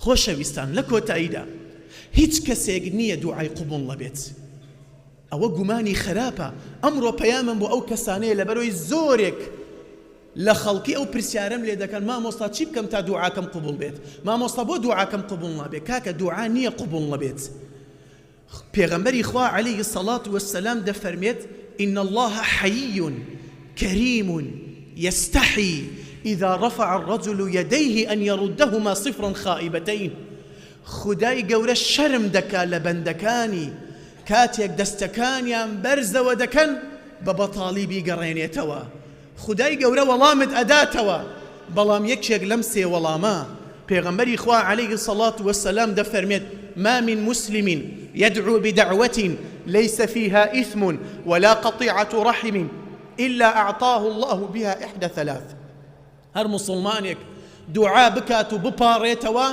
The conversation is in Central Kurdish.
خۆشەویستان لە کۆتاییدا هیچ کەسێک نییە دوعای قبول نەبێت. ئەوە گومانی خراپە. ئەمڕۆ پەیامم بۆ ئەو کەسانەیە لەبەرەوەی زۆرێک لە خەڵکی ئەو پرسیارم لێ دەکەن مامۆستا چی بکەم تا دوعاکەم قبول بێت؟ مامۆستا بۆ دوعاکەم قبول نابێت؟ کاکە دوعا نییە قبول نەبێت. پێغەمبەری خوا عەلەیهی السەڵات وەسسەلام دەفەرمێت إن الله حيي كريم يستحي إذا رفع الرجل يديه أن يردهما صفرا خائبتين. خدای گەورە شەرم دەکا لە بەندەکانی کاتێک دەستەکانیان بەرزەوە دەکەن بە بەتاڵی بیگەڕێنێتەوە. خدای گەورە وەڵامت ئەداتەوە، بەڵام یەکێک لەم سێ وەڵامە پێغەمبەری خوا عەلەیهی السەڵات وەسسەلام دەفەرمێت ما من مسلم يدعو بدعوة ليس فيها إثم ولا قطيعة رحم إلا أعطاه الله بها إحدى ثلاث. هر مسلمانك دعاء بكات بباريتوا